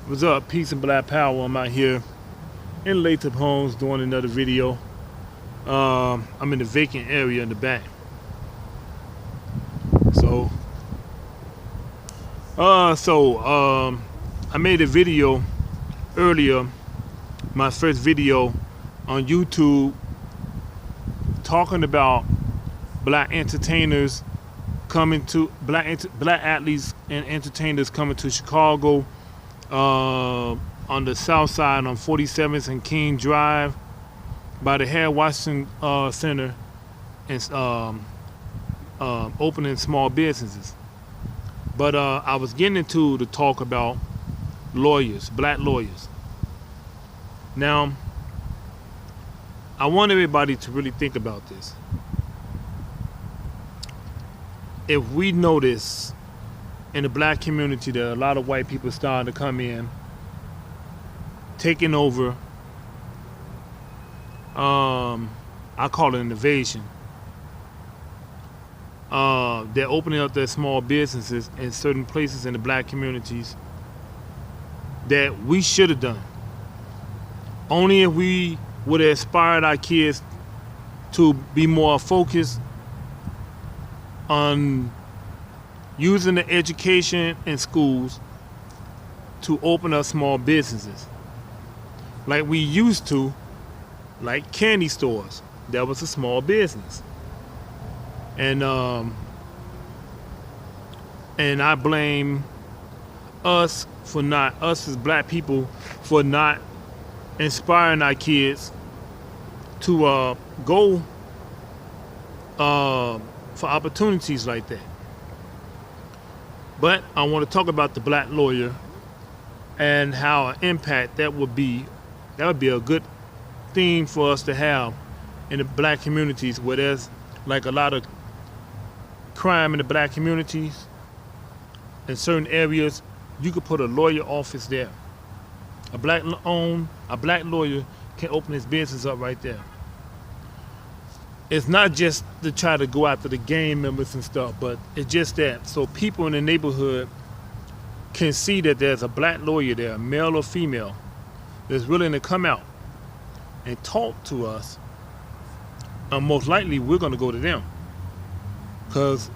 What's up? Peace and Black Power. I'm out here in Lathrop Homes doing another video. I'm in the vacant area in the back. So, I made a video earlier, my first video on YouTube, talking about black entertainers coming to black athletes and entertainers coming to Chicago. On the south side on 47th and King Drive by the Harold Washington Center, and opening small businesses. But I was getting into the talk about lawyers, black lawyers. Now, I want everybody to really think about this. If we notice in the black community that a lot of white people starting to come in, taking over, I call it an invasion. They're opening up their small businesses in certain places in the black communities that we should have done. Only if we would have inspired our kids to be more focused on using the education in schools to open up small businesses like we used to, like candy stores. That was a small business. And I blame us as black people for not inspiring our kids to go for opportunities like that. But I want to talk about the black lawyer and how an impact that would be. That would be a good thing for us to have in the black communities where there's like a lot of crime in the black communities. In certain areas, you could put a lawyer office there. A black lawyer can open his business up right there. It's not just to try to go after the gang members and stuff, but it's just that so people in the neighborhood can see that there's a black lawyer there, male or female, that's willing to come out and talk to us. And most likely we're going to go to them, because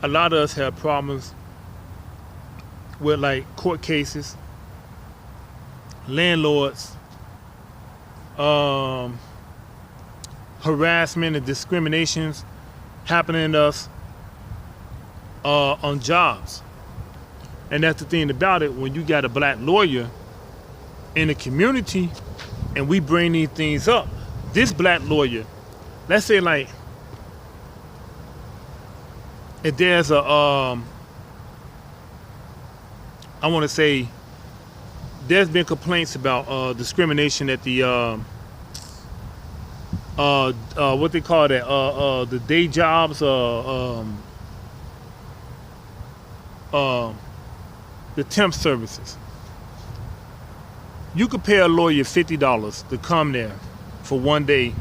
a lot of us have problems with like court cases, landlords, harassment and discriminations happening to us on jobs. And that's the thing about it, when you got a black lawyer in the community and we bring these things up, this black lawyer, let's say like if there's a I want to say there's been complaints about discrimination at the what they call that, the day jobs, the temp services. You could pay a lawyer $50 to come there for one day,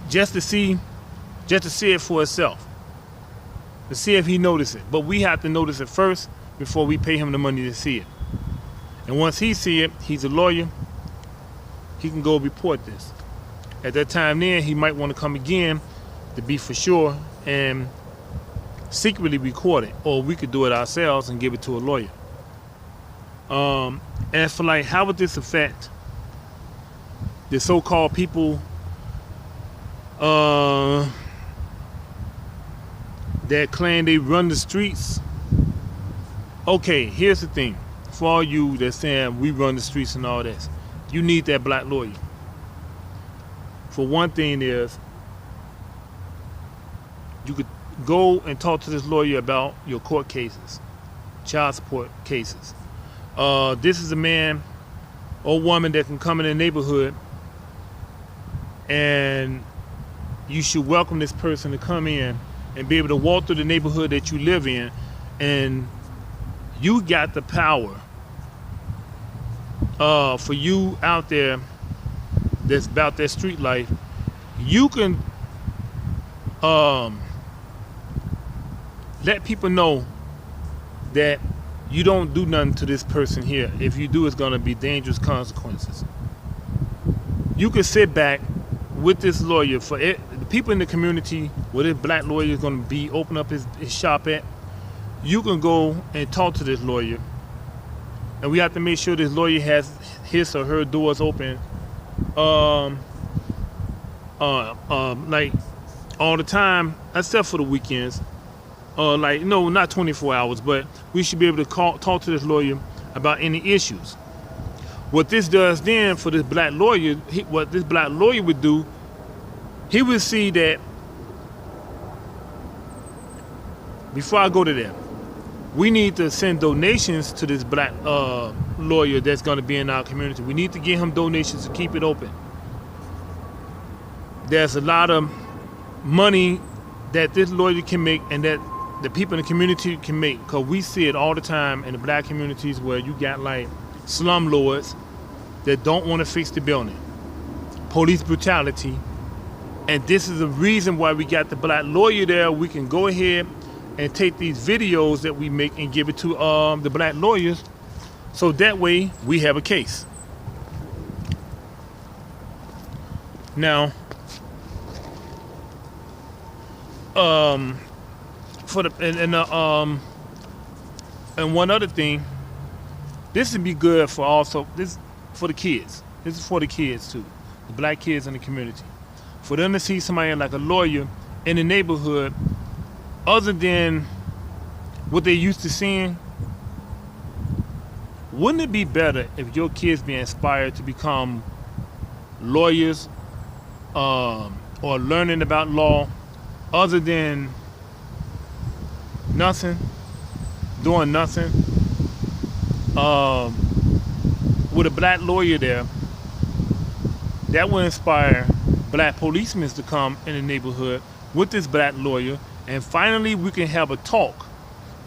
just to see it for itself, to see if he notices it. But we have to notice it first before we pay him the money to see it. And once he see it, he's a lawyer, he can go report this. At that time then, he might want to come again to be for sure and secretly record it, or we could do it ourselves and give it to a lawyer. As for like, how would this affect the so-called people that claim they run the streets? Okay, here's the thing. For all you that's saying we run the streets and all this, you need that black lawyer. For one thing is, you could go and talk to this lawyer about your court cases, child support cases. This is a man or woman that can come in the neighborhood, and you should welcome this person to come in and be able to walk through the neighborhood that you live in, and you got the power for you out there that's about that street life. You can let people know that you don't do nothing to this person here. If you do, it's going to be dangerous consequences. You can sit back with this lawyer for it, the people in the community where this black lawyer is going to be open up his shop at. You can go and talk to this lawyer, and we have to make sure this lawyer has his or her doors open like all the time, except for the weekends. Like, no, not 24 hours, but we should be able to talk to this lawyer about any issues. What this does then for this black lawyer, what this black lawyer would do, he would see that, before I go to that, we need to send donations to this black lawyer that's going to be in our community. We need to give him donations to keep it open. There's a lot of money that this lawyer can make and that the people in the community can make, because we see it all the time in the black communities where you got like slumlords that don't want to fix the building, police brutality, and this is the reason why we got the black lawyer there. We can go ahead and take these videos that we make and give it to the black lawyers, so that way we have a case. Now, for the and one other thing, this would be good for also this for the kids. This is for the kids too, the black kids in the community, for them to see somebody like a lawyer in the neighborhood, other than what they used to seeing. Wouldn't it be better if your kids be inspired to become lawyers or learning about law, other than nothing, doing nothing? With a black lawyer there, that will inspire black policemen to come in the neighborhood with this black lawyer, and finally we can have a talk.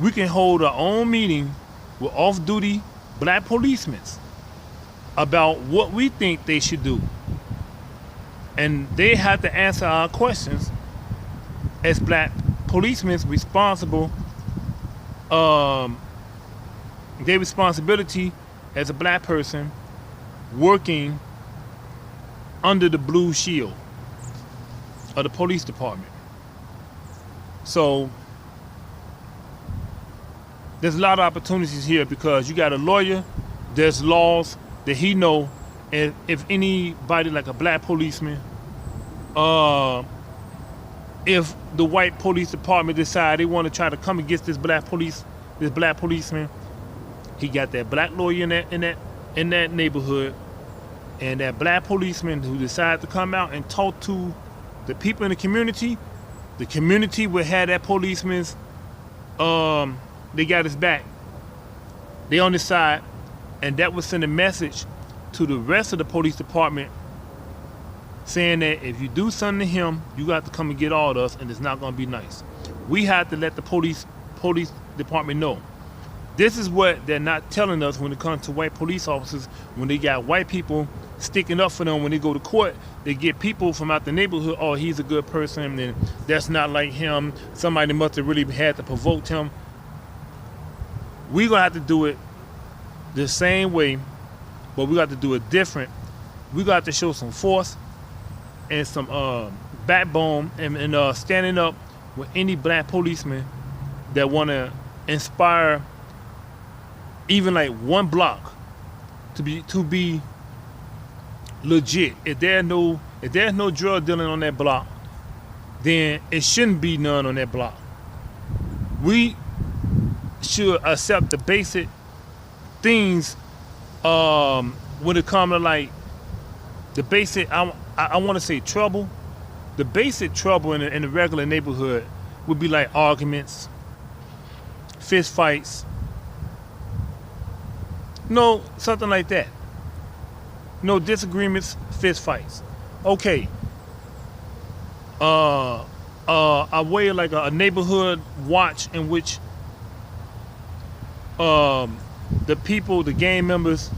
We can hold our own meeting with off-duty black policemen about what we think they should do, and they have to answer our questions as black policemen responsible. Their responsibility as a black person working under the blue shield of the police department. So there's a lot of opportunities here, because you got a lawyer, there's laws that he know, and if anybody like a black policeman, if the white police department decide they want to try to come against this black policeman, he got that black lawyer in that neighborhood, and that black policeman who decide to come out and talk to the people in the community will have that policeman's, they got his back. They on his side, and that will send a message to the rest of the police department saying that if you do something to him, you got to come and get all of us, and it's not going to be nice. We have to let the police department know. This is what they're not telling us when it comes to white police officers. When they got white people sticking up for them when they go to court, they get people from out the neighborhood, oh, he's a good person, and that's not like him. Somebody must have really had to provoke him. We're going to have to do it the same way, but we got to do it different. We got to show some force and some backbone, and standing up with any black policeman that want to inspire even like one block to be legit. If there's no drug dealing on that block, then it shouldn't be none on that block. We should accept the basic things when it comes to like the basic, I want to say trouble. The basic trouble in the regular neighborhood would be like arguments, fist fights, something like that. No disagreements, fist fights. Okay. A way like a neighborhood watch in which the people, the gang members,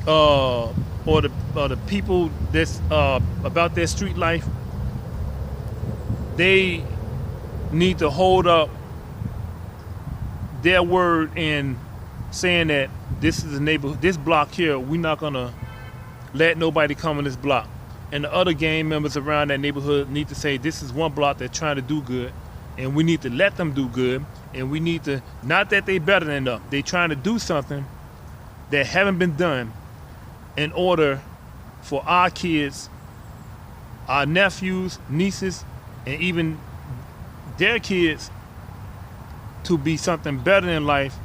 or the people that's about their street life, they need to hold up their word in saying that this is a neighborhood, this block here, we're not gonna let nobody come in this block. And the other gang members around that neighborhood need to say, this is one block that's trying to do good, and we need to let them do good, and we need to, not that they better than us, they trying to do something that haven't been done in order for our kids, our nephews, nieces, and even their kids to be something better in life,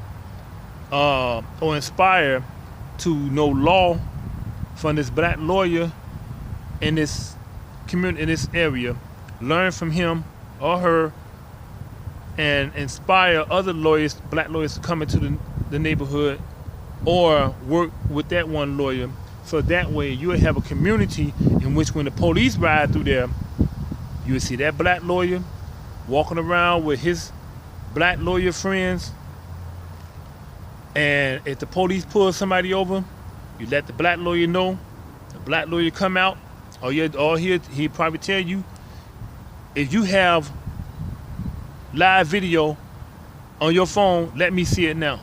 or inspire to know law from this black lawyer in this community, in this area, learn from him or her, and inspire other lawyers, black lawyers, to come into the neighborhood or work with that one lawyer. So that way you'll have a community in which when the police ride through there, you'll see that black lawyer walking around with his black lawyer friends. And if the police pull somebody over, you let the black lawyer know. The black lawyer come out, or he'll probably tell you, if you have live video on your phone, let me see it now.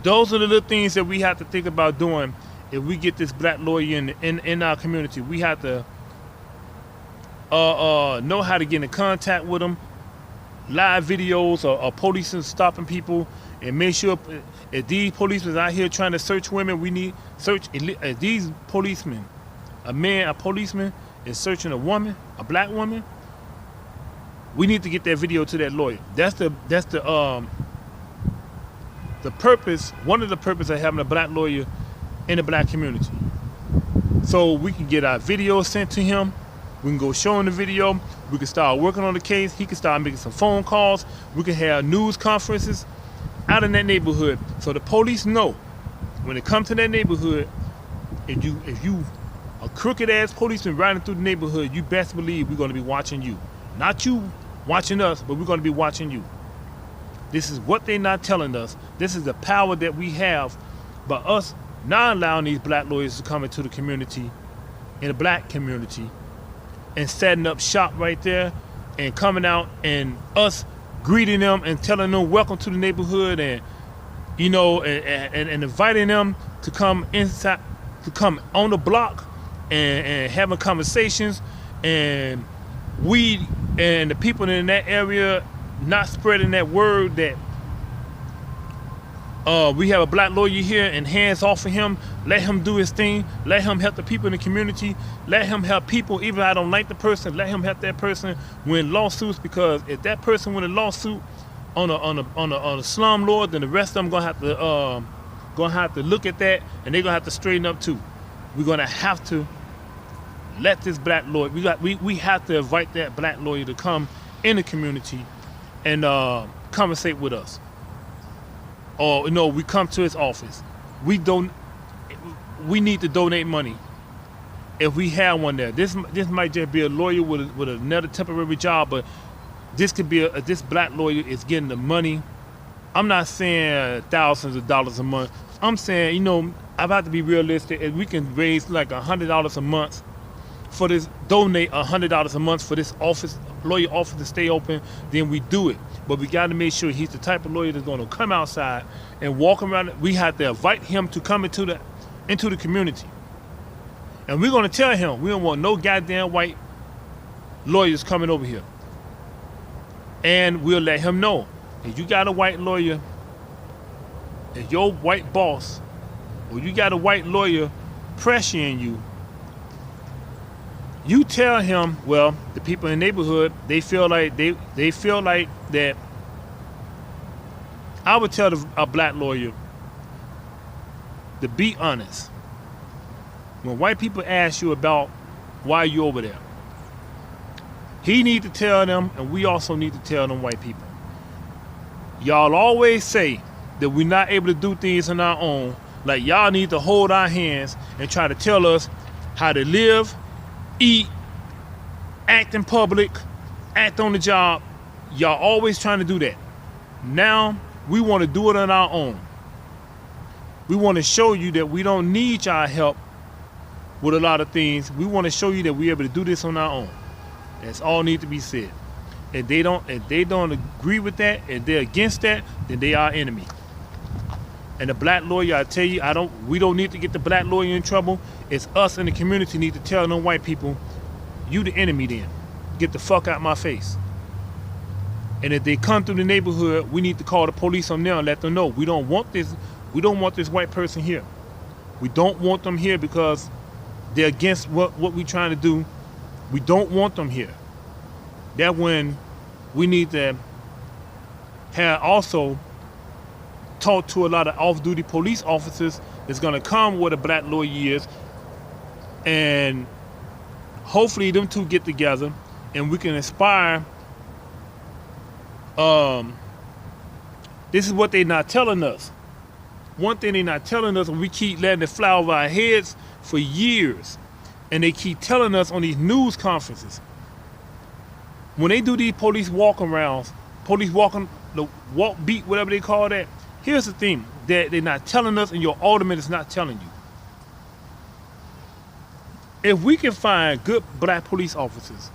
Those are the little things that we have to think about doing. If we get this black lawyer in our community, we have to know how to get in contact with them. Live videos or police stopping people, and make sure if these policemen out here trying to search women, we need search. If these policemen, a policeman is searching a woman, a black woman, we need to get that video to that lawyer. That's the purpose. One of the purposes of having a black lawyer in the black community, so we can get our video sent to him. We can go show him the video. We can start working on the case. He can start making some phone calls. We can have news conferences out in that neighborhood, so the police know when it comes to that neighborhood, if you a crooked ass policeman riding through the neighborhood, you best believe we're going to be watching you. Not you watching us, but we're going to be watching you. This is what they're not telling us. This is the power that we have by us not allowing these black lawyers to come into the community, in the black community, and setting up shop right there, and coming out and us greeting them and telling them welcome to the neighborhood, and you know, and inviting them to come inside, to come on the block, and having conversations, and we and the people in that area not spreading that word that we have a black lawyer here, and hands off of him. Let him do his thing. Let him help the people in the community. Let him help people, even if I don't like the person. Let him help that person win lawsuits, because if that person win a lawsuit on a slum lord, then the rest of them gonna have to look at that, and they're gonna have to straighten up too. We're gonna have to let this black lawyer. We have to invite that black lawyer to come in the community and conversate with us. Or we come to his office. We need to donate money if we have one there. This might just be a lawyer with another temporary job, but this could be this black lawyer is getting the money. I'm not saying thousands of dollars a month. I'm saying, I've had to be realistic. If we can raise like $100 a month for this, donate $100 a month for this lawyer office to stay open, then we do it. But we got to make sure he's the type of lawyer that's going to come outside and walk around. We have to invite him to come into the community. And we're going to tell him we don't want no goddamn white lawyers coming over here. And we'll let him know, if you got a white lawyer, if your white boss, or you got a white lawyer pressuring you, you tell him, well, the people in the neighborhood, they feel like that. I would tell a black lawyer to be honest. When white people ask you about why you over there, he need to tell them, and we also need to tell them white people. Y'all always say that we're not able to do things on our own. Like y'all need to hold our hands and try to tell us how to live, eat, act in public, act on the job. Y'all always trying to do that. Now we want to do it on our own. We want to show you that we don't need y'all help with a lot of things. We want to show you that we're able to do this on our own. That's all need to be said. If they don't agree with that, and they're against that, then they are enemy. And the black lawyer, I tell you, we don't need to get the black lawyer in trouble. It's us in the community need to tell them white people, you the enemy then. Get the fuck out my face. And if they come through the neighborhood, we need to call the police on them and let them know we don't want this white person here. We don't want them here because they're against what we're trying to do. We don't want them here. That's when we need to have also talk to a lot of off-duty police officers that's going to come where the black lawyer is, and hopefully them two get together and we can inspire. This is what they're not telling us. One thing they're not telling us, and we keep letting it fly over our heads for years, and they keep telling us on these news conferences, when they do these police walk-arounds, the walk beat, whatever they call that, here's the thing that they're not telling us and your alderman is not telling you. If we can find good black police officers,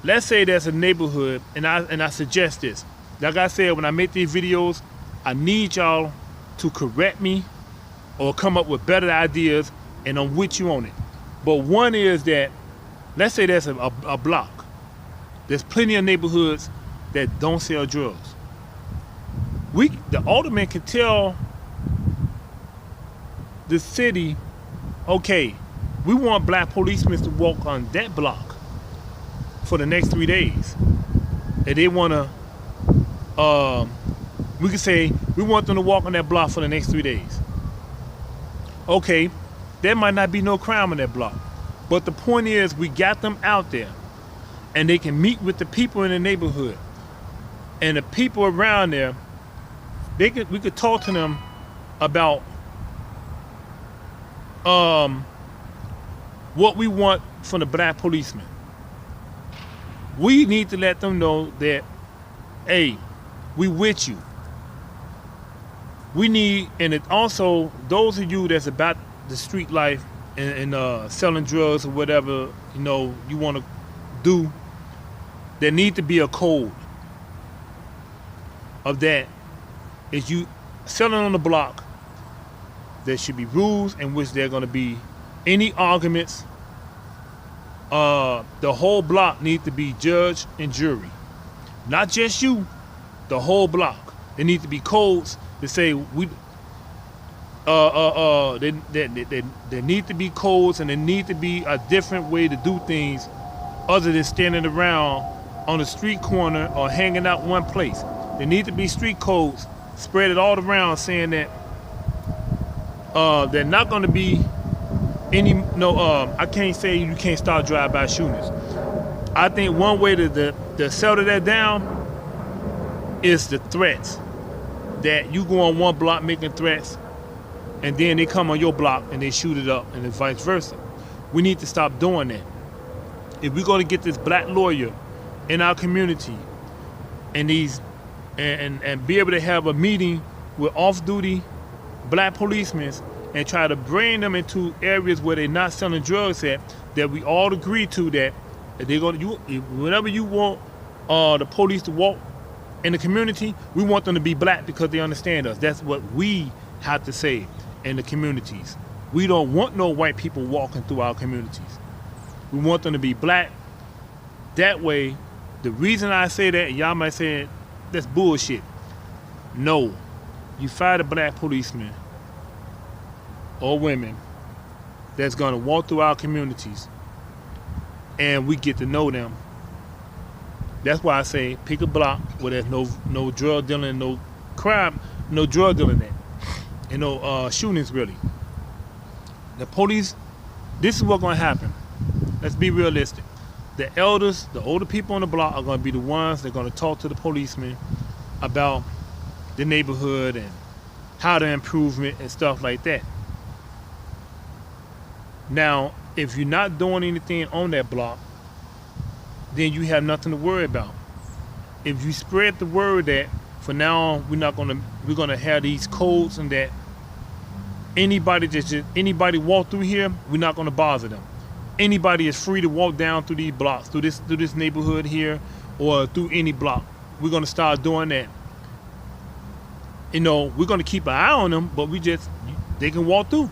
let's say there's a neighborhood, and I suggest this. Like I said, when I make these videos, I need y'all to correct me or come up with better ideas, and I'm with you on it. But one is that, let's say there's a block. There's plenty of neighborhoods that don't sell drugs. The alderman can tell the city, okay, we want black policemen to walk on that block for the next 3 days. And they want to, we could say, we want them to walk on that block for the next 3 days. Okay, there might not be no crime on that block. But the point is, we got them out there, and they can meet with the people in the neighborhood. And the people around there, we could talk to them about what we want from the black policemen. We need to let them know that, hey, we with you. We need, and it also, those of you that's about the street life and selling drugs or whatever, you want to do, there need to be a code of that. Is you selling on the block, there should be rules in which there are going to be any arguments. The whole block needs to be judge and jury. Not just you, the whole block. There need to be codes that say there need to be codes, and there need to be a different way to do things other than standing around on a street corner or hanging out one place. There need to be street codes spread it all around saying that they're not going to be any, I can't say you can't start drive-by shootings. I think one way to settle that down is the threats. That you go on one block making threats, and then they come on your block and they shoot it up, and then vice versa. We need to stop doing that. If we're going to get this black lawyer in our community and be able to have a meeting with off-duty black policemen and try to bring them into areas where they're not selling drugs at, that we all agree to that they're going to, whenever you want the police to walk in the community, we want them to be black because they understand us. That's what we have to say in the communities. We don't want no white people walking through our communities. We want them to be black. That way, the reason I say that, y'all might say, that's bullshit. No. You find a black policeman or women that's going to walk through our communities, and we get to know them. That's why I say pick a block where there's no drug dealing, no crime, no drug dealing there, and no shootings really. The police, this is what's going to happen. Let's be realistic. The elders, the older people on the block are going to be the ones that are going to talk to the policemen about the neighborhood and how to improve it and stuff like that. Now, if you're not doing anything on that block, then you have nothing to worry about. If you spread the word that for now on we're gonna have these codes, and that anybody walk through here, we're not gonna bother them. anybody is free to walk down through these blocks, through this neighborhood here, or through any block. We're gonna start doing that. You know, we're gonna keep an eye on them, but they can walk through.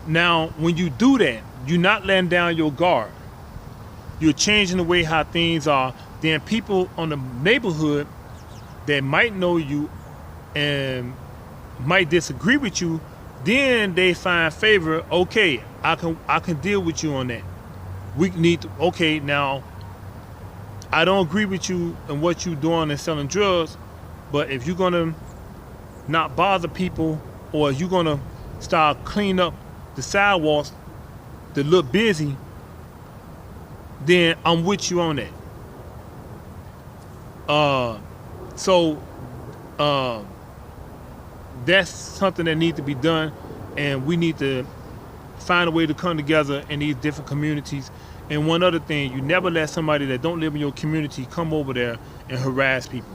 Now, when you do that, you're not letting down your guard. You're changing the way how things are. Then people on the neighborhood that might know you and might disagree with you, then they find favor. Okay, I can deal with you on that. We need to, okay, now I don't agree with you and what you're doing and selling drugs, but if you're gonna not bother people, or you're gonna start cleaning up the sidewalks that look busy, then I'm with you on that. That's something that needs to be done, and we need to find a way to come together in these different communities. And one other thing, you never let somebody that don't live in your community come over there and harass people.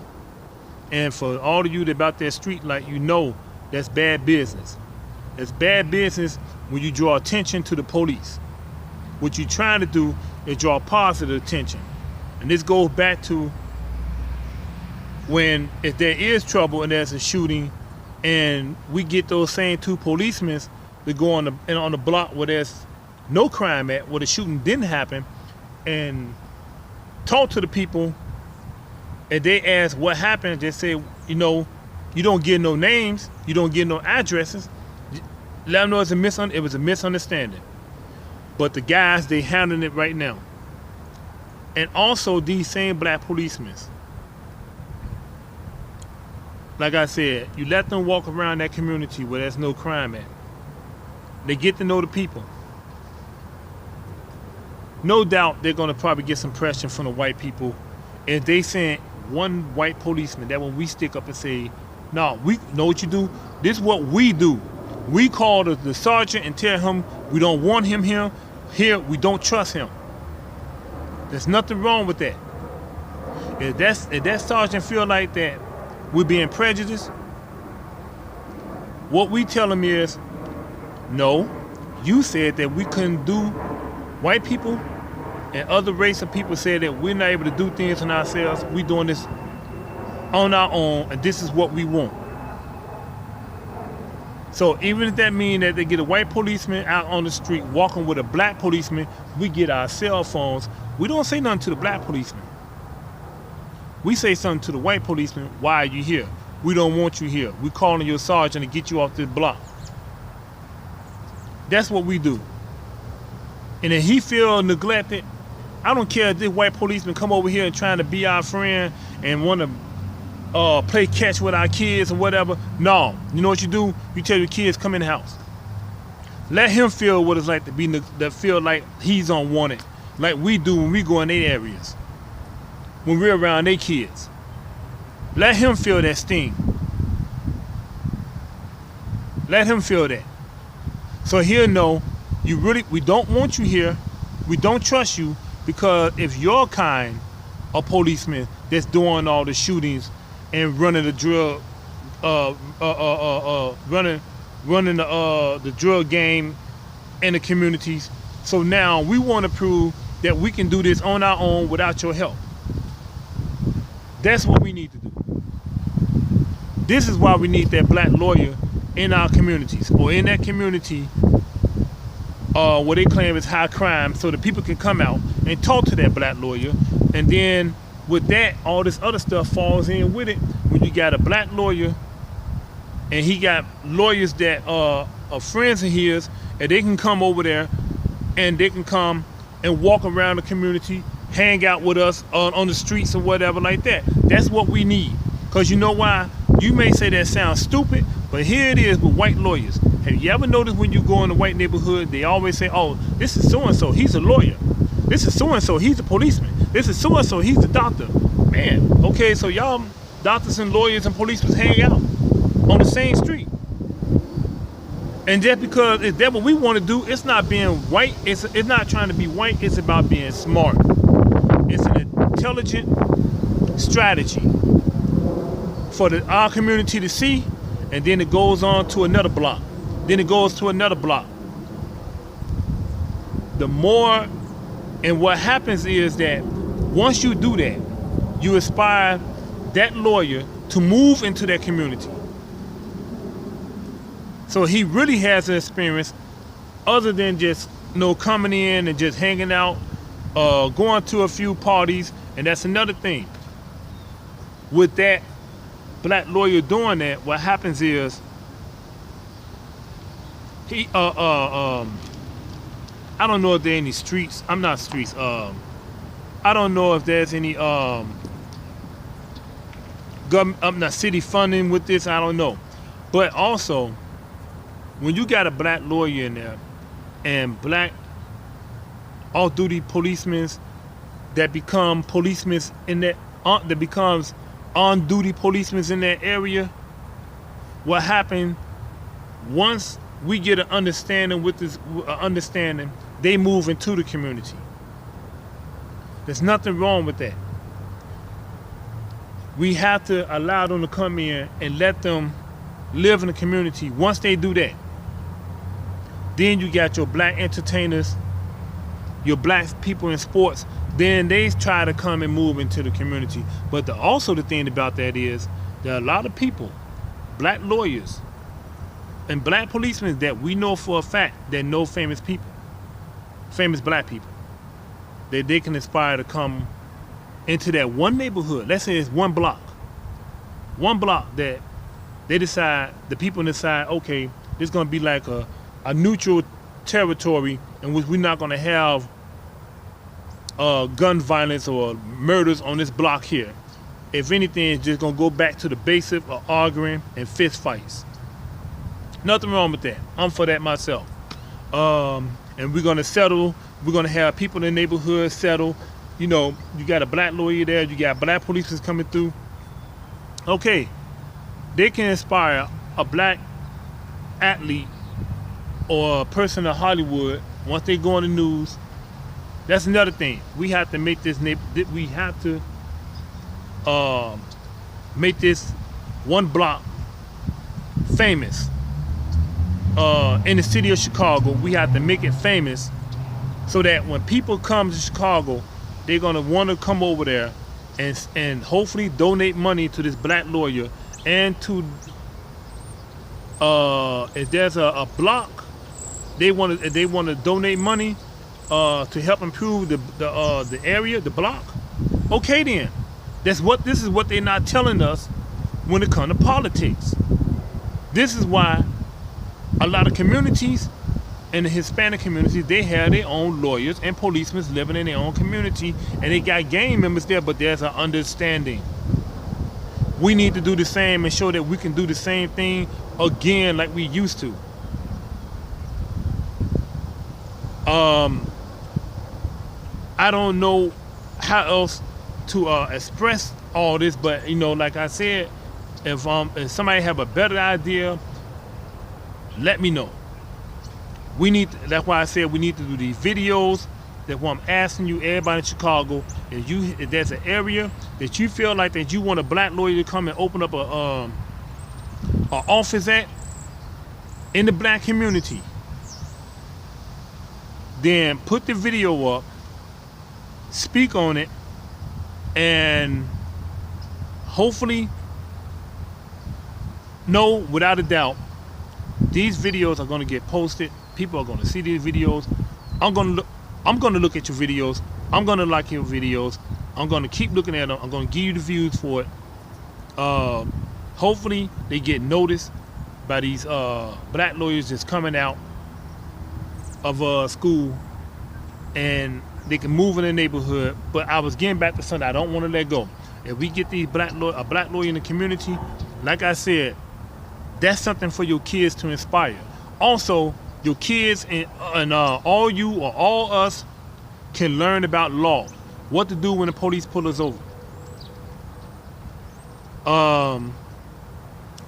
And for all of you that about that street light, you know that's bad business. It's bad business when you draw attention to the police. What you're trying to do is draw positive attention. And this goes back to when, if there is trouble and there's a shooting, and we get those same two policemen to go on the block where there's no crime at, where the shooting didn't happen, and talk to the people, and they ask what happened. They say, you know, you don't give no names, you don't give no addresses. Let them know it was a misunderstanding. But the guys, they handling it right now. And also these same black policemen, like I said, you let them walk around that community where there's no crime at. They get to know the people. No doubt they're gonna probably get some pressure from the white people. If they send one white policeman, that when we stick up and say, no, we know what you do, this is what we do. We call the sergeant and tell him we don't want him here, we don't trust him. There's nothing wrong with that. If that sergeant feel like that we're being prejudiced, what we tell him is, no, you said that we couldn't do, white people and other race of people said that we're not able to do things on ourselves, we doing this on our own, and this is what we want. So even if that means that they get a white policeman out on the street walking with a black policeman, we get our cell phones. We don't say nothing to the black policeman. We say something to the white policeman, why are you here? We don't want you here. We calling your sergeant to get you off this block. That's what we do. And if he feel neglected, I don't care if this white policeman come over here and trying to be our friend and want to play catch with our kids or whatever. No, you know what you do? You tell your kids, come in the house. Let him feel what it's like to be, that feel like he's unwanted, like we do when we go in their areas, when we're around their kids. Let him feel that sting. Let him feel that. So he'll know we don't want you here, we don't trust you, because if you're kind of policeman that's doing all the shootings and running the drug, running the drug game in the communities. So now we want to prove that we can do this on our own without your help. That's what we need to do. This is why we need that black lawyer in our communities, or in that community where they claim it's high crime, so the people can come out and talk to that black lawyer. And then with that, all this other stuff falls in with it. When you got a black lawyer and he got lawyers that are friends of his, and they can come over there and they can come and walk around the community, hang out with us on the streets or whatever like that. That's what we need. Because you know why? You may say that sounds stupid, but here it is with white lawyers. Have you ever noticed when you go in the white neighborhood, they always say, oh, this is so-and-so, he's a lawyer. This is so-and-so, he's a policeman. This is so-and-so, he's a doctor. Man, okay, so y'all doctors and lawyers and policemen hang out on the same street. And just because is that what we want to do, it's not being white, it's not trying to be white, it's about being smart. It's an intelligent strategy for our community to see, and then it goes on to another block. Then it goes to another block. the more, and what happens is that once you do that, you inspire that lawyer to move into that community. So he really has an experience other than just coming in and just hanging out, going to a few parties. And that's another thing. With that black lawyer doing that, what happens is he I don't know if there are any streets. I'm not streets. I don't know if there's any government, not city funding with this. I don't know. But also, when you got a black lawyer in there and black off-duty policemen that become policemen in that becomes on-duty policemen in that area, what happened once we get an understanding with this understanding, they move into the community. There's nothing wrong with that. We have to allow them to come in and let them live in the community. Once they do that, then you got your black entertainers, your black people in sports, then they try to come and move into the community. But also the thing about that is there are a lot of people, black lawyers and black policemen that we know for a fact that know famous people, famous black people, that they can inspire to come into that one neighborhood. Let's say it's one block that they decide, the people decide, okay, this is going to be like a neutral territory in which we're not going to have gun violence or murders on this block here. If anything, it's just going to go back to the basic of arguing and fist fights. Nothing wrong with that. I'm for that myself. And we're going to settle. We're going to have people in the neighborhood settle. You know, you got a black lawyer there. You got black policemen coming through. Okay, they can inspire a black athlete or a person in Hollywood once they go on the news. That's another thing. We have to make this. We have to make this one block famous. In the city of Chicago, we have to make it famous so that when people come to Chicago, they're gonna want to come over there and hopefully donate money to this black lawyer, and to if there's a block they want to donate money to help improve the area, the block. Okay, then this is what they're not telling us when it comes to politics. This is why a lot of communities in the Hispanic community, they have their own lawyers and policemen living in their own community, and they got gang members there, but there's an understanding. We need to do the same and show that we can do the same thing again like we used to. I don't know how else to express all this, but like I said, if somebody have a better idea, let me know. That's why I said we need to do these videos. That's why I'm asking you, everybody in Chicago, if there's an area that you feel like that you want a black lawyer to come and open up a office at in the black community, then put the video up, speak on it, and hopefully know without a doubt these videos are going to get posted. People are going to see these videos. I'm going to look at your videos. I'm going to like your videos. I'm going to keep looking at them. I'm going to give you the views for it. Hopefully they get noticed by these black lawyers that's coming out of school, and they can move in the neighborhood. But I was getting back to something I don't want to let go. If we get these a black lawyer in the community, like I said, that's something for your kids to inspire. Also, your kids and all you or all us can learn about law, what to do when the police pull us over.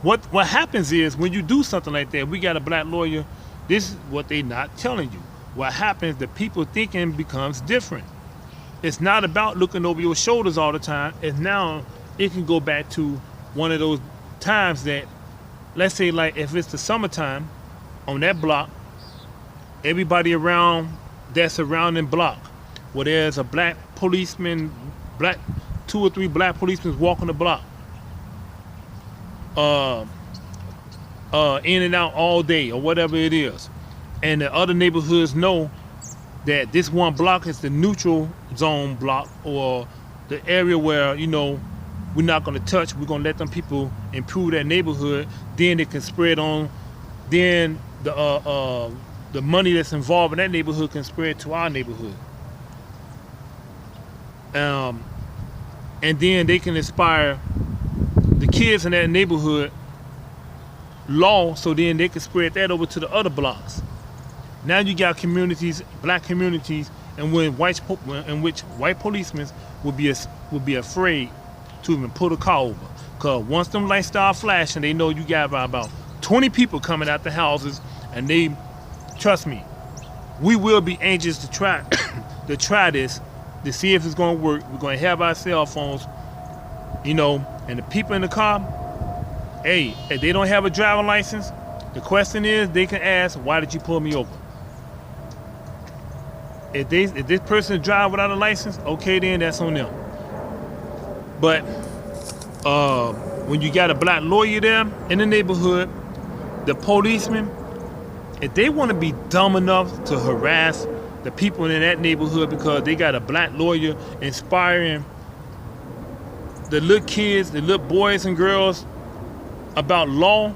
What happens is when you do something like that, we got a black lawyer, this is what they not telling you. What happens, the people thinking becomes different. It's not about looking over your shoulders all the time. It can go back to one of those times that, let's say, like if it's the summertime on that block, everybody around that surrounding block where there's a black policeman, black 2 or 3 black policemen walking the block, in and out all day or whatever it is, and the other neighborhoods know that this one block is the neutral zone block, or the area where, you know, we're not going to touch. We're going to let them people improve that neighborhood. Then it can spread on. Then the money that's involved in that neighborhood can spread to our neighborhood. And then they can inspire the kids in that neighborhood law, so then they can spread that over to the other blocks. Now you got communities, black communities, in which white policemen would be afraid to even pull the car over. Cause once them lights start flashing, they know you got about 20 people coming out the houses, and they, trust me, we will be anxious to try this, to see if it's gonna work. We're gonna have our cell phones, you know, and the people in the car, hey, if they don't have a driving license, the question is, they can ask, why did you pull me over? If this person drive without a license, okay, then that's on them. But when you got a black lawyer there in the neighborhood, the policemen, if they want to be dumb enough to harass the people in that neighborhood because they got a black lawyer inspiring the little kids, the little boys and girls about law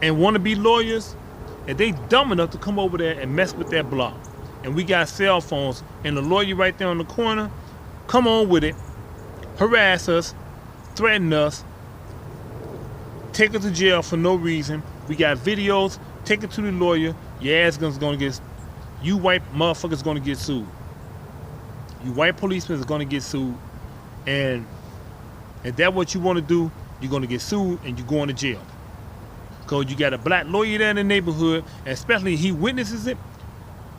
and want to be lawyers, if they dumb enough to come over there and mess with that block, and we got cell phones and the lawyer right there on the corner, come on with it, harass us, threaten us, take us to jail for no reason. We got videos, take it to the lawyer, your ass is gonna get, you white motherfuckers gonna get sued. You white policemen is gonna get sued, and if that's what you wanna do, you're gonna get sued and you're going to jail. Cause you got a black lawyer there in the neighborhood, and especially he witnesses it.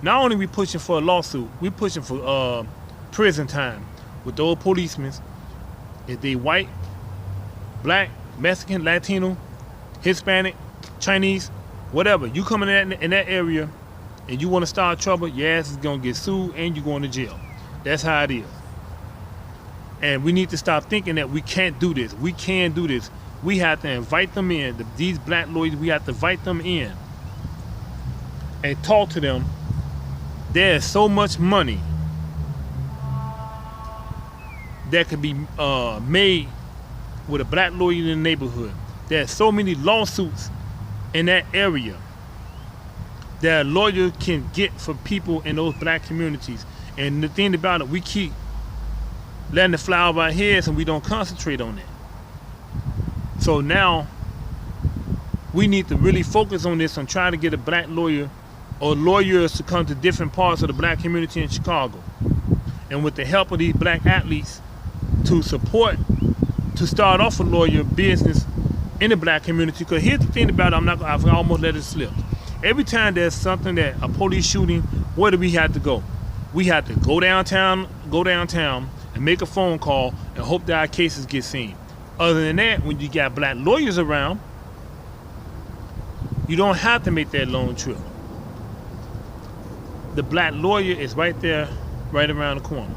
Not only we pushing for a lawsuit, we pushing for prison time with those policemen. If they white, black, Mexican, Latino, Hispanic, Chinese, whatever, you come in that area and you want to start trouble, your ass is going to get sued and you're going to jail. That's how it is. And we need to stop thinking that we can't do this. We can do this. We have to invite them in. These black lawyers, we have to invite them in and talk to them. There's so much money that could be made with a black lawyer in the neighborhood. There's so many lawsuits in that area that a lawyer can get for people in those black communities. And the thing about it, we keep letting it fly over our heads and we don't concentrate on it. So now we need to really focus on this and try to get a black lawyer or lawyers to come to different parts of the black community in Chicago. And with the help of these black athletes to support, to start off a lawyer business in the black community. Because here's the thing about it, I almost let it slip. Every time there's something that a police shooting, where do we have to go? We have to go downtown and make a phone call and hope that our cases get seen. Other than that, when you got black lawyers around, you don't have to make that long trip. The black lawyer is right there, right around the corner.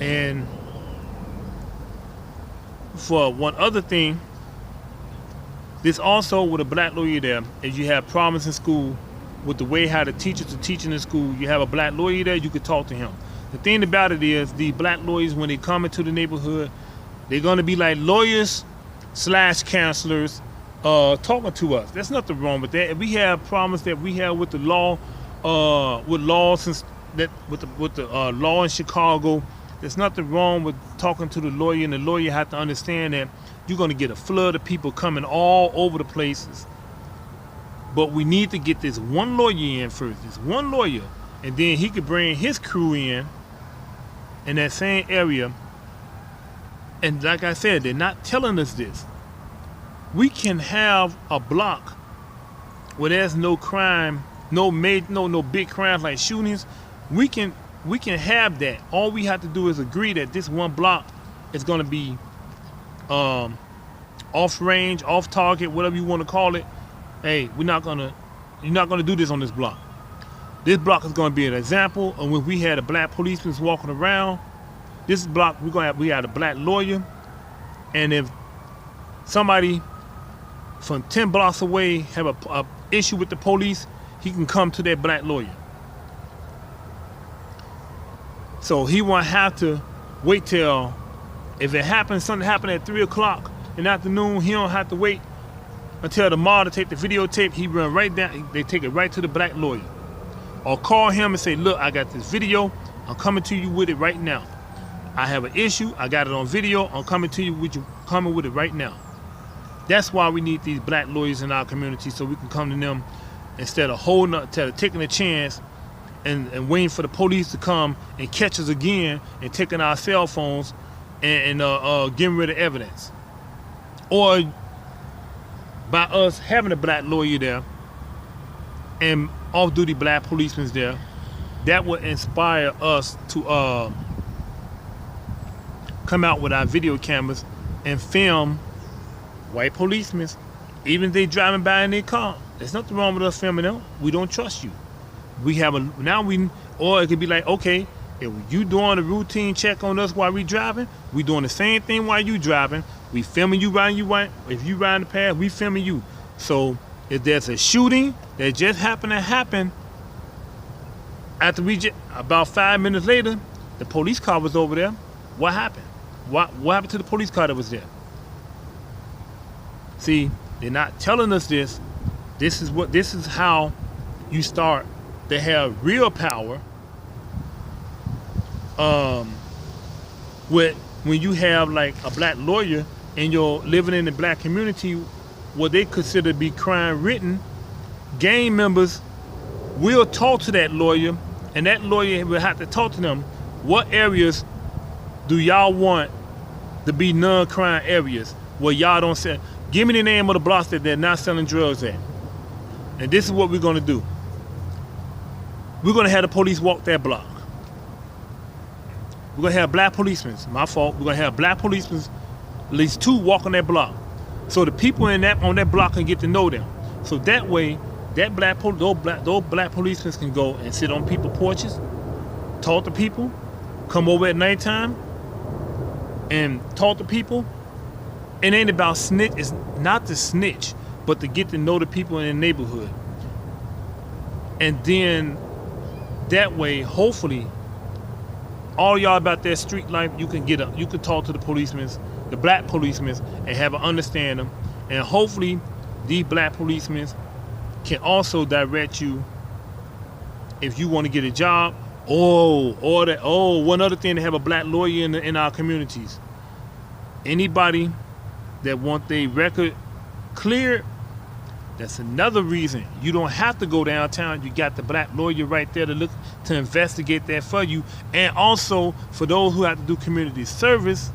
And for one other thing, this also with a black lawyer there, if you have problems in school with the way how the teachers are teaching in school, you have a black lawyer there, you could talk to him. The thing about it is, the black lawyers, when they come into the neighborhood, they're gonna be like lawyers / counselors talking to us. There's nothing wrong with that. If we have problems that we have with the law, with laws and that with the law in Chicago, there's nothing wrong with talking to the lawyer, and the lawyer have to understand that you're going to get a flood of people coming all over the places. But we need to get this one lawyer in first, this one lawyer, and then he could bring his crew in that same area. And like I said, they're not telling us this. We can have a block where there's no crime, no big crimes like shootings. We can have that. All we have to do is agree that this one block is going to be off range, off target, whatever you want to call it. Hey, you're not gonna do this on this block. This block is going to be an example of when we had a black policeman walking around. This block we had a black lawyer, and if somebody from 10 blocks away have a issue with the police, he can come to that black lawyer. So he won't have to wait till, if it happens, something happened at 3 o'clock in the afternoon, he don't have to wait until tomorrow to take the videotape. He run right down, they take it right to the black lawyer. Or call him and say, look, I got this video, I'm coming to you with it right now. I have an issue, I got it on video, I'm coming to you with it right now. That's why we need these black lawyers in our community, so we can come to them instead of taking a chance and waiting for the police to come and catch us again and taking our cell phones and getting rid of evidence. Or by us having a black lawyer there and off-duty black policemen there, that would inspire us to come out with our video cameras and film white policemen, even if they driving by in their car. There's nothing wrong with us filming them. We don't trust you. Or it could be like, okay, if you doing a routine check on us while we driving, we doing the same thing while you driving. We filming you riding. If you riding the path, we filming you. So if there's a shooting that just happened to happen, after about 5 minutes later, the police car was over there. What happened? What happened to the police car that was there? See, they're not telling us this. This is how you start to have real power. When you have like a black lawyer and you're living in the black community, what they consider to be crime written, gang members will talk to that lawyer, and that lawyer will have to talk to them. What areas do y'all want to be non-crime areas where y'all don't sell? Give me the name of the blocks that they're not selling drugs at. And this is what we're gonna do. We're gonna have the police walk that block. We're gonna have black policemen, my fault. We're gonna have black policemen, at least 2 walk on that block. So the people on that block can get to know them. So that way, those black policemen can go and sit on people's porches, talk to people, come over at nighttime and talk to people. It ain't about snitch, it's not to snitch, but to get to know the people in the neighborhood. And then that way, hopefully, all y'all about that street life, you can talk to the policemen, the black policemen, and have an understanding. And hopefully, these black policemen can also direct you if you want to get a job. One other thing, to have a black lawyer in our communities. Anybody that want their record cleared, that's another reason. You don't have to go downtown. You got the black lawyer right there to investigate that for you. And also, for those who have to do community service,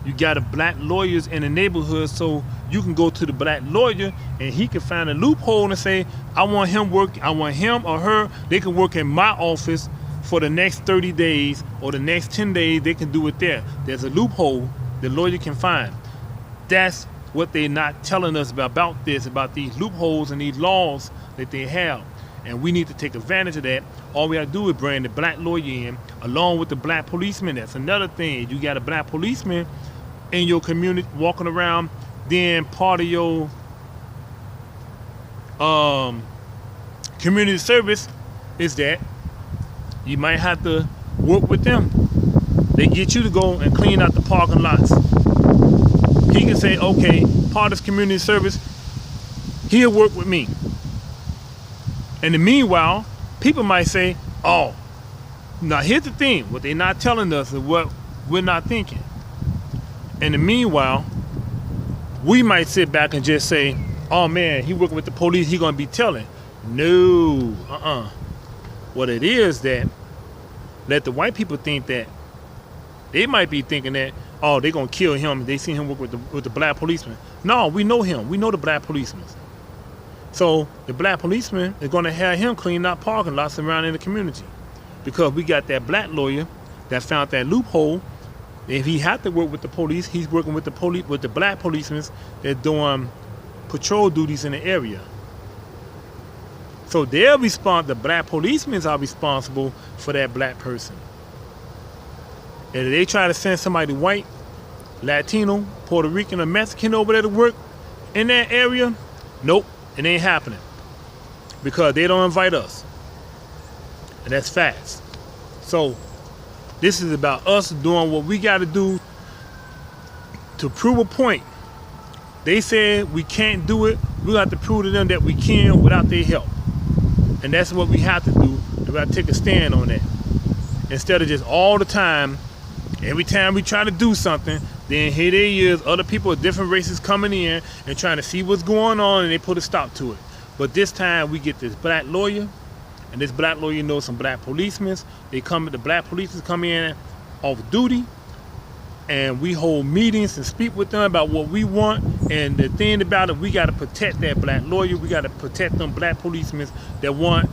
you got a black lawyers in the neighborhood, so you can go to the black lawyer and he can find a loophole and say, I want him or her, they can work in my office for the next 30 days or the next 10 days, they can do it there. There's a loophole the lawyer can find. That's what they're not telling us about these loopholes and these laws that they have. And we need to take advantage of that. All we have to do is bring the black lawyer in along with the black policeman. That's another thing. You got a black policeman in your community walking around, then part of your community service is that you might have to work with them. They get you to go and clean out the parking lots. He can say, okay, part of this community service, he'll work with me. And in the meanwhile, people might say, oh, now here's the thing, what they're not telling us is what we're not thinking. In the meanwhile, we might sit back and just say, oh man, he working with the police, he gonna be telling. No, What it is that, let the white people think that, they might be thinking that, oh, they're gonna kill him, they see him work with the black policeman. No, we know him, we know the black policeman. So the black policeman is gonna have him clean out parking lots around in the community. Because we got that black lawyer that found that loophole. If he had to work with the police, he's working with the black policemen that doing patrol duties in the area. So the black policemen are responsible for that black person. And if they try to send somebody white, Latino, Puerto Rican, or Mexican over there to work in that area, nope, it ain't happening. Because they don't invite us. And that's facts. So this is about us doing what we got to do to prove a point. They said we can't do it. We got to prove to them that we can without their help. And that's what we have to do. We got to take a stand on that. Instead of just all the time, every time we try to do something, then here there is other people of different races coming in and trying to see what's going on, and they put a stop to it. But this time we get this black lawyer, and this black lawyer knows some black policemen. The black policemen come in off duty, and we hold meetings and speak with them about what we want. And the thing about it, we got to protect that black lawyer. We got to protect them black policemen that want,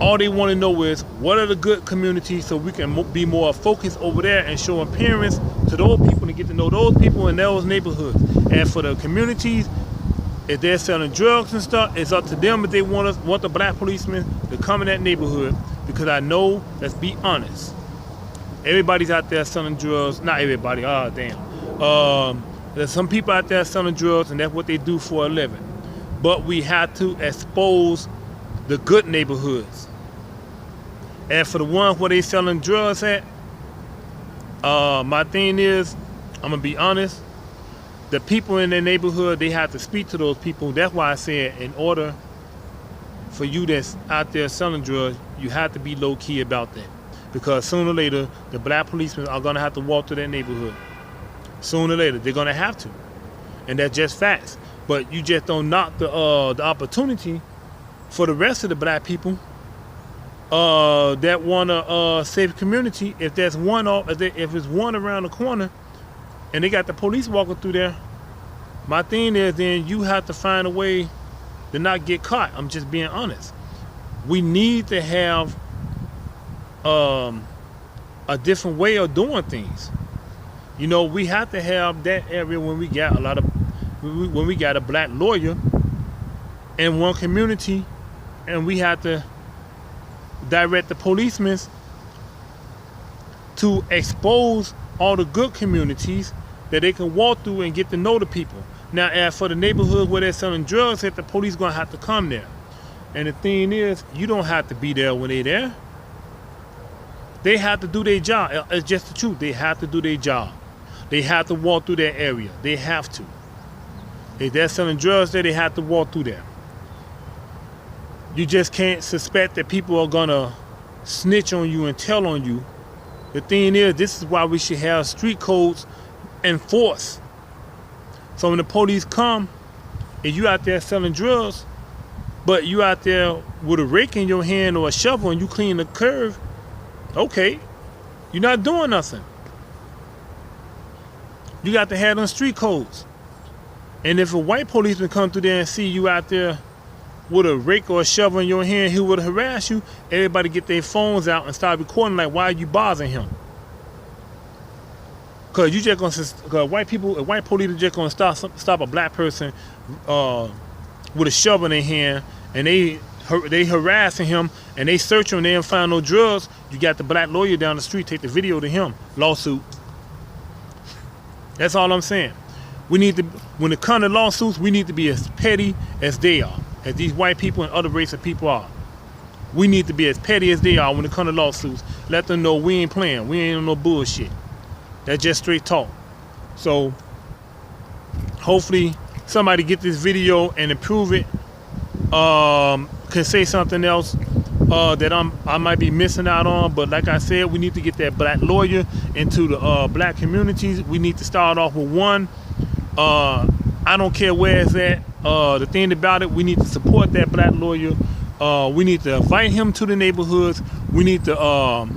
all they want to know is what are the good communities, so we can be more focused over there and showing parents to those people and get to know those people in those neighborhoods. And for the communities, if they're selling drugs and stuff, it's up to them if they want the black policemen to come in that neighborhood. Because I know, let's be honest, everybody's out there selling drugs. Not everybody, there's some people out there selling drugs, and that's what they do for a living. But we have to expose the good neighborhoods. And for the ones where they selling drugs at, my thing is, I'm gonna be honest, the people in their neighborhood, they have to speak to those people. That's why I said, in order for you that's out there selling drugs, you have to be low key about that. Because sooner or later, the black policemen are gonna have to walk through that neighborhood. Sooner or later, they're gonna have to. And that's just facts. But you just don't knock the opportunity for the rest of the black people that want a safe community. If there's one, if it's one around the corner, and they got the police walking through there, my thing is, then you have to find a way to not get caught. I'm just being honest. We need to have a different way of doing things. You know, we have to have that area when we got when we got a black lawyer in one community, and we have to direct the policemen to expose all the good communities that they can walk through and get to know the people. Now, as for the neighborhood where they're selling drugs, the police gonna have to come there. And the thing is, you don't have to be there when they're there. They have to do their job. It's just the truth. They have to do their job. They have to walk through that area. They have to. If they're selling drugs there, they have to walk through there. You just can't suspect that people are gonna snitch on you and tell on you. The thing is, this is why we should have street codes enforced. So when the police come, and you out there selling drugs, but you out there with a rake in your hand or a shovel and you clean the curb, okay, you're not doing nothing. You got to have them street codes. And if a white policeman come through there and see you out there with a rake or a shovel in your hand, he would harass you. Everybody get their phones out and start recording, like, why are you bothering him? Cause you just gonna, cause a white police are just gonna stop a black person with a shovel in their hand, and they harassing him, and they search him, and they don't find no drugs. You got the black lawyer down the street, take the video to him, lawsuit. That's all I'm saying. We need to, when it comes to lawsuits, we need to be as petty as they are, as these white people and other race of people are. We need to be as petty as they are when it comes to lawsuits. Let them know we ain't playing. We ain't on no bullshit. That's just straight talk. So hopefully somebody get this video and improve it. Can say something else that I might be missing out on. But like I said, we need to get that black lawyer into the black communities. We need to start off with one. I don't care where it's at. The thing about it, we need to support that black lawyer. We need to invite him to the neighborhoods. We need to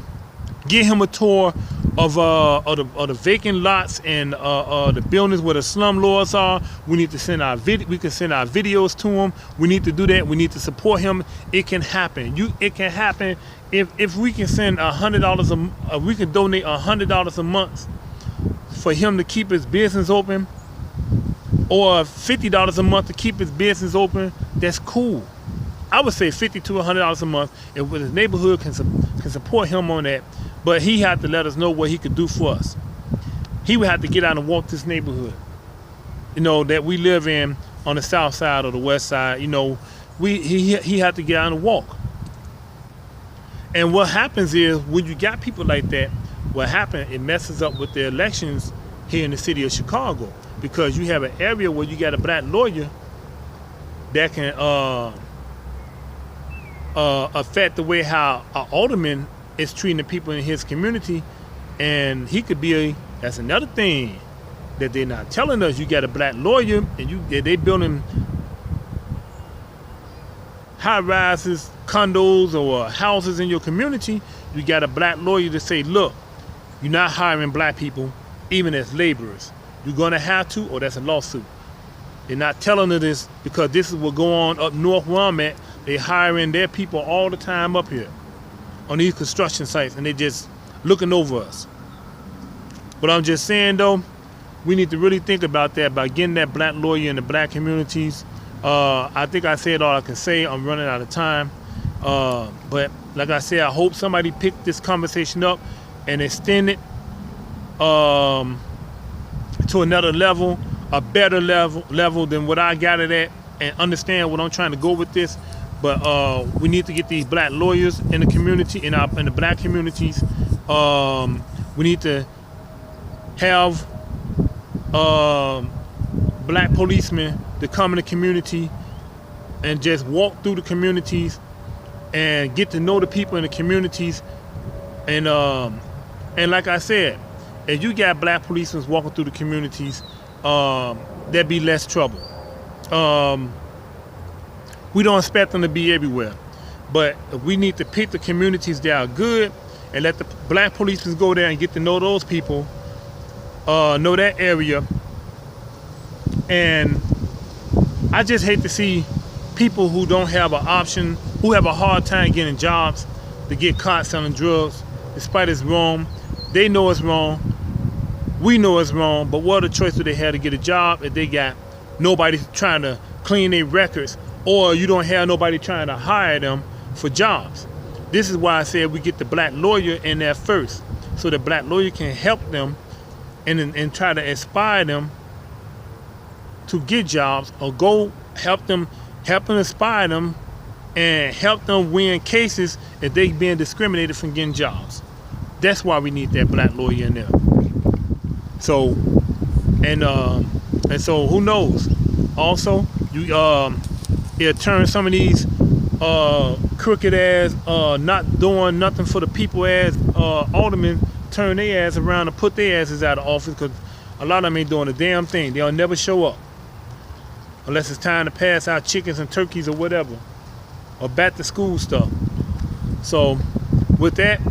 get him a tour of the vacant lots and the buildings where the slum lords are. We need to send our we can send our videos to him. We need to do that. We need to support him. It can happen. It can happen if we can send $100 we can donate $100 a month for him to keep his business open, or $50 a month to keep his business open. that's cool. I would say $50 to $100 a month, and with his neighborhood can support him on that. But he had to let us know what he could do for us. He would have to get out and walk this neighborhood, you know, that we live in on the south side or the west side. You know, he had to get out and walk. And what happens is when you got people like that, what happens, it messes up with the elections here in the city of Chicago, because you have an area where you got a black lawyer that can affect the way how an alderman is treating the people in his community. And he could be that's another thing that they're not telling us. You got a black lawyer, and they building high rises, condos, or houses in your community. You got a black lawyer to say, look, you're not hiring black people, even as laborers. You're gonna have to, or that's a lawsuit. They're not telling us this because this is what go on up north where I'm at. They hiring their people all the time up here on these construction sites, and they just looking over us. But I'm just saying though, we need to really think about that by getting that black lawyer in the black communities. I think I said all I can say. I'm running out of time. But like I said, I hope somebody picked this conversation up and extend it to another level, a better level than what I got it at, and understand what I'm trying to go with this. But we need to get these black lawyers in the community, in the black communities. We need to have black policemen to come in the community and just walk through the communities and get to know the people in the communities. And like I said, if you got black policemen walking through the communities, there'd be less trouble. We don't expect them to be everywhere, but we need to pick the communities that are good and let the black policemen go there and get to know those people, know that area. And I just hate to see people who don't have an option, who have a hard time getting jobs, to get caught selling drugs, despite it's wrong. They know it's wrong. We know it's wrong, but what other choice do they have to get a job if they got nobody trying to clean their records, or you don't have nobody trying to hire them for jobs? This is why I said we get the black lawyer in there first, so the black lawyer can help them and try to inspire them to get jobs, or go help them inspire them and help them win cases if they being discriminated from getting jobs. That's why we need that black lawyer in there. So and so who knows? Also, it'll turn some of these crooked ass, not doing nothing for the people ass aldermen, turn their ass around and put their asses out of office, because a lot of them ain't doing a damn thing. They'll never show up unless it's time to pass out chickens and turkeys or whatever, or back to school stuff. So with that,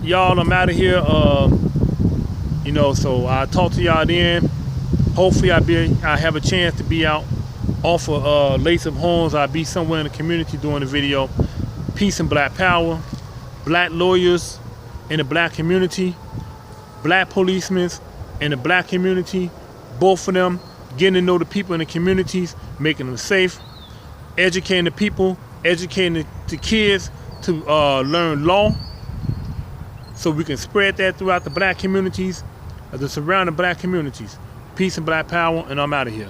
y'all, I'm out of here. You know, so I'll talk to y'all then. Hopefully I have a chance to be out off of Lace Up Homes. I'll be somewhere in the community doing a video. Peace and black power. Black lawyers in the black community. Black policemen in the black community. Both of them getting to know the people in the communities, making them safe, educating the people, educating the kids to learn law, so we can spread that throughout the black communities, the surrounding black communities. Peace and black power, and I'm out of here.